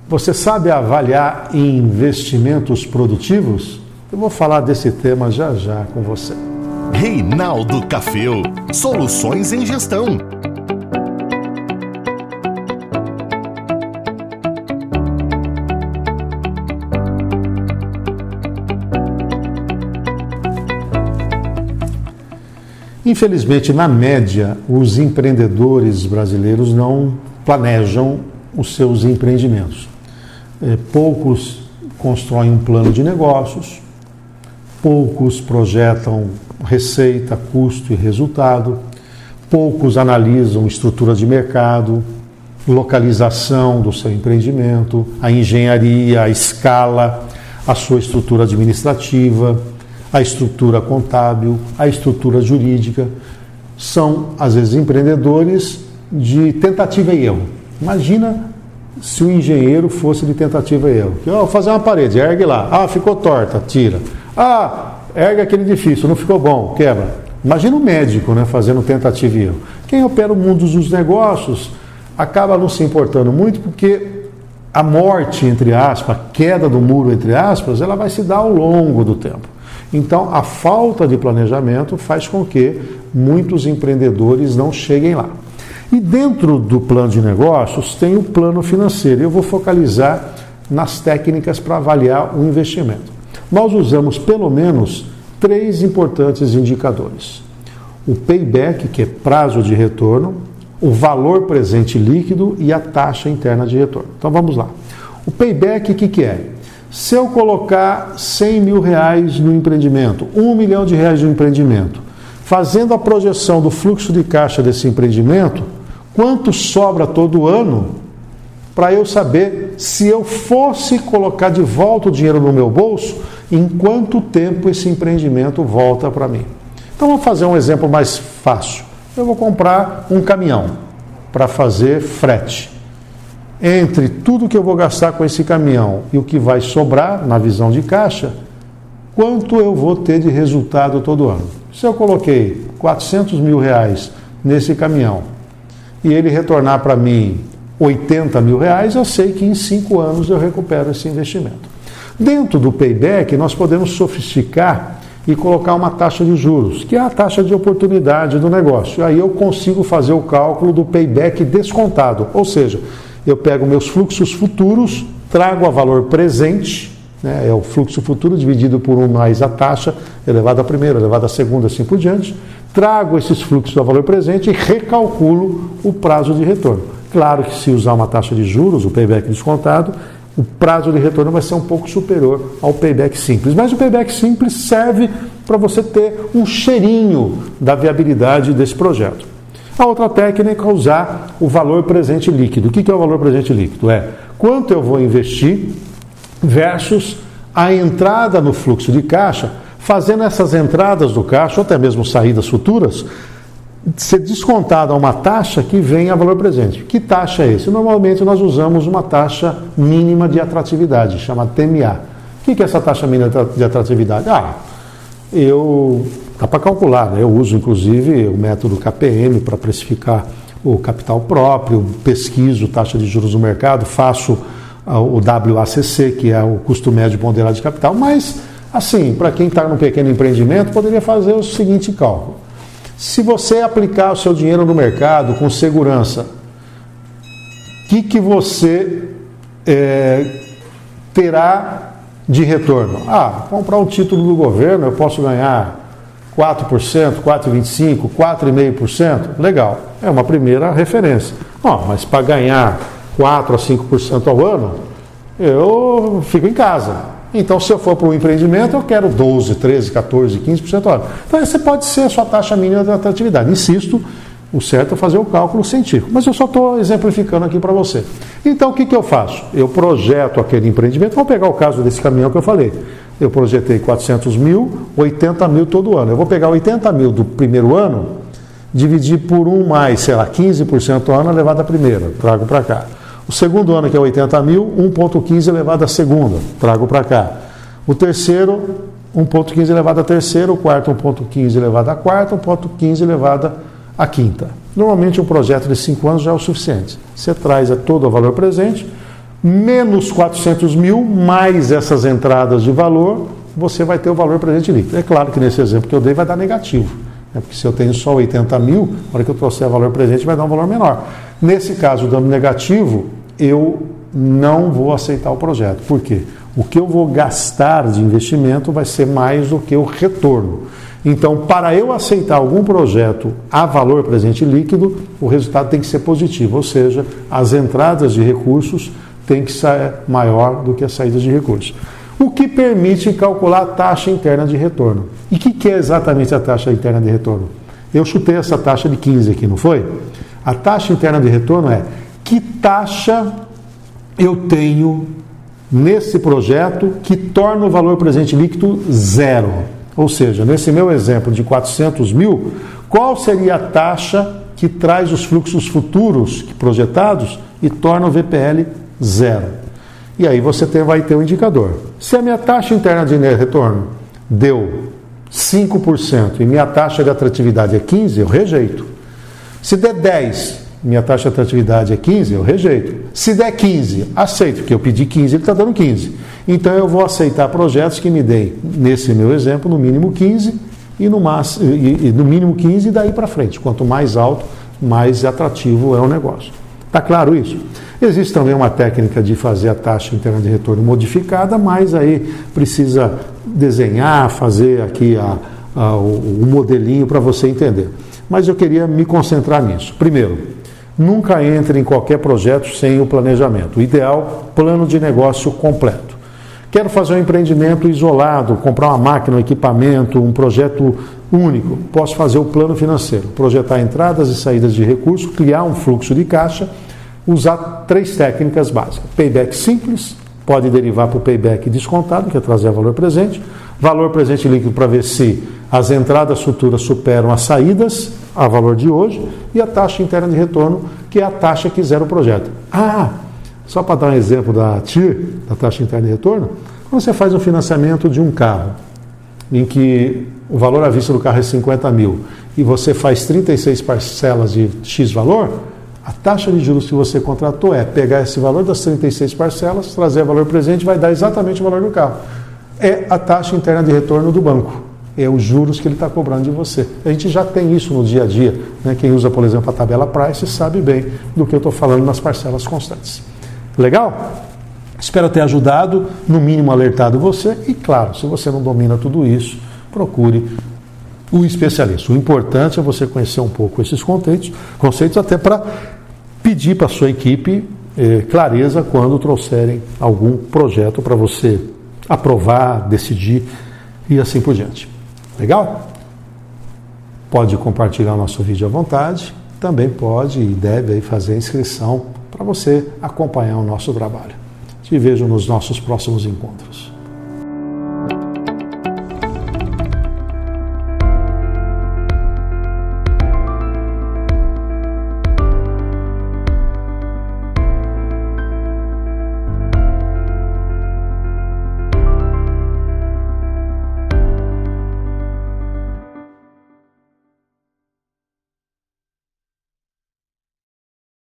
Você sabe avaliar investimentos produtivos? Eu vou falar desse tema já já com você. Reinaldo Caféu, soluções em gestão. Infelizmente, na média, os empreendedores brasileiros não planejam os seus empreendimentos. Poucos constroem um plano de negócios, poucos projetam receita, custo e resultado, poucos analisam estrutura de mercado, localização do seu empreendimento, a engenharia, a escala, a sua estrutura administrativa, a estrutura contábil, a estrutura jurídica. São, às vezes, empreendedores de tentativa e erro. Imagina se o engenheiro fosse de tentativa e erro. Vou fazer uma parede, ergue lá. Ficou torta, tira. Ergue aquele edifício, não ficou bom, quebra. Imagina o médico, né, fazendo tentativa e erro. Quem opera o mundo dos negócios acaba não se importando muito, porque a morte, entre aspas, a queda do muro, entre aspas, ela vai se dar ao longo do tempo. Então, a falta de planejamento faz com que muitos empreendedores não cheguem lá. E dentro do plano de negócios tem o plano financeiro. Eu vou focalizar nas técnicas para avaliar o investimento. Nós usamos pelo menos 3 importantes indicadores. O payback, que é prazo de retorno, o valor presente líquido e a taxa interna de retorno. Então vamos lá. O payback, o que é? Se eu colocar 100 mil reais no empreendimento, 1 milhão de reais no empreendimento, fazendo a projeção do fluxo de caixa desse empreendimento, quanto sobra todo ano para eu saber se eu fosse colocar de volta o dinheiro no meu bolso, em quanto tempo esse empreendimento volta para mim. Então vamos fazer um exemplo mais fácil. Eu vou comprar um caminhão para fazer frete. Entre tudo que eu vou gastar com esse caminhão e o que vai sobrar na visão de caixa, quanto eu vou ter de resultado todo ano? Se eu coloquei 400 mil reais nesse caminhão e ele retornar para mim 80 mil reais, eu sei que em 5 anos eu recupero esse investimento. Dentro do payback, nós podemos sofisticar e colocar uma taxa de juros, que é a taxa de oportunidade do negócio. Aí eu consigo fazer o cálculo do payback descontado, ou seja, eu pego meus fluxos futuros, trago a valor presente, né, é o fluxo futuro dividido por 1 mais a taxa, elevado à primeira, elevado à segunda, assim por diante, trago esses fluxos a valor presente e recalculo o prazo de retorno. Claro que se usar uma taxa de juros, o payback descontado, o prazo de retorno vai ser um pouco superior ao payback simples. Mas o payback simples serve para você ter um cheirinho da viabilidade desse projeto. A outra técnica é usar o valor presente líquido. O que é o valor presente líquido? É quanto eu vou investir versus a entrada no fluxo de caixa, fazendo essas entradas do caixa, ou até mesmo saídas futuras, ser descontada uma taxa que vem a valor presente. Que taxa é esse? Normalmente nós usamos uma taxa mínima de atratividade, chamada TMA. O que é essa taxa mínima de atratividade? Dá para calcular, né? Eu uso inclusive o método KPM para precificar o capital próprio, pesquiso taxa de juros no mercado, faço o WACC, que é o custo médio ponderado de capital, mas assim, para quem está num pequeno empreendimento, poderia fazer o seguinte cálculo. Se você aplicar o seu dinheiro no mercado com segurança, o que você terá de retorno? Comprar um título do governo, eu posso ganhar 4%, 4,25%, 4,5%, legal, é uma primeira referência. Mas para ganhar 4% a 5% ao ano, eu fico em casa. Então, se eu for para um empreendimento, eu quero 12%, 13%, 14%, 15% ao ano. Então, essa pode ser a sua taxa mínima de atratividade. Insisto, o certo é fazer o cálculo científico, mas eu só estou exemplificando aqui para você. Então, o que eu faço? Eu projeto aquele empreendimento, vou pegar o caso desse caminhão que eu falei. Eu projetei 400 mil, 80 mil todo ano. Eu vou pegar 80 mil do primeiro ano, dividir por 1 mais, 15% ao ano elevado à primeira, trago para cá. O segundo ano, que é 80 mil, 1,15 elevado à segunda, trago para cá. O terceiro, 1,15 elevado à terceira. O quarto, 1,15 elevado à quarta. 1,15 elevado à quinta. Normalmente, um projeto de 5 anos já é o suficiente. Você traz todo o valor presente, Menos 400 mil, mais essas entradas de valor, você vai ter o valor presente líquido. É claro que nesse exemplo que eu dei vai dar negativo, né? Porque se eu tenho só 80 mil, na hora que eu trouxer valor presente vai dar um valor menor. Nesse caso, dando negativo, eu não vou aceitar o projeto. Por quê? O que eu vou gastar de investimento vai ser mais do que o retorno. Então, para eu aceitar algum projeto a valor presente líquido, o resultado tem que ser positivo, ou seja, as entradas de recursos têm que ser maior do que as saídas de recursos. O que permite calcular a taxa interna de retorno. E o que é exatamente a taxa interna de retorno? Eu chutei essa taxa de 15 aqui, não foi? A taxa interna de retorno é que taxa eu tenho nesse projeto que torna o valor presente líquido zero. Ou seja, nesse meu exemplo de 400 mil, qual seria a taxa que traz os fluxos futuros projetados e torna o VPL zero? E aí você vai ter um indicador. Se a minha taxa interna de retorno deu 5% e minha taxa de atratividade é 15%, eu rejeito. Se der 10%, minha taxa de atratividade é 15%, eu rejeito. Se der 15%, aceito, porque eu pedi 15%, ele está dando 15%. Então eu vou aceitar projetos que me deem, nesse meu exemplo, no mínimo 15% e no mínimo 15% e daí para frente. Quanto mais alto, mais atrativo é o negócio. Está claro isso? Existe também uma técnica de fazer a taxa interna de retorno modificada, mas aí precisa desenhar, fazer aqui o modelinho para você entender. Mas eu queria me concentrar nisso. Primeiro, nunca entre em qualquer projeto sem o planejamento. O ideal, plano de negócio completo. Quero fazer um empreendimento isolado, comprar uma máquina, um equipamento, um projeto único. Posso fazer o plano financeiro, projetar entradas e saídas de recursos, criar um fluxo de caixa, usar 3 técnicas básicas. Payback simples, pode derivar para o payback descontado, que é trazer valor presente líquido para ver se as entradas futuras superam as saídas a valor de hoje, e a taxa interna de retorno, que é a taxa que zera o projeto. Só para dar um exemplo da TIR, da taxa interna de retorno, quando você faz um financiamento de um carro, em que o valor à vista do carro é 50 mil, e você faz 36 parcelas de X valor, a taxa de juros que você contratou é pegar esse valor das 36 parcelas, trazer valor presente, vai dar exatamente o valor do carro. É a taxa interna de retorno do banco. É os juros que ele está cobrando de você. A gente já tem isso no dia a dia, né? Quem usa, por exemplo, a tabela Price sabe bem do que eu estou falando nas parcelas constantes. Legal? Espero ter ajudado, no mínimo alertado você. E claro, se você não domina tudo isso, procure o especialista. O importante é você conhecer um pouco esses conceitos até para pedir para a sua equipe clareza quando trouxerem algum projeto para você aprovar, decidir e assim por diante. Legal? Pode compartilhar o nosso vídeo à vontade. Também pode e deve aí fazer a inscrição para você acompanhar o nosso trabalho. Te vejo nos nossos próximos encontros.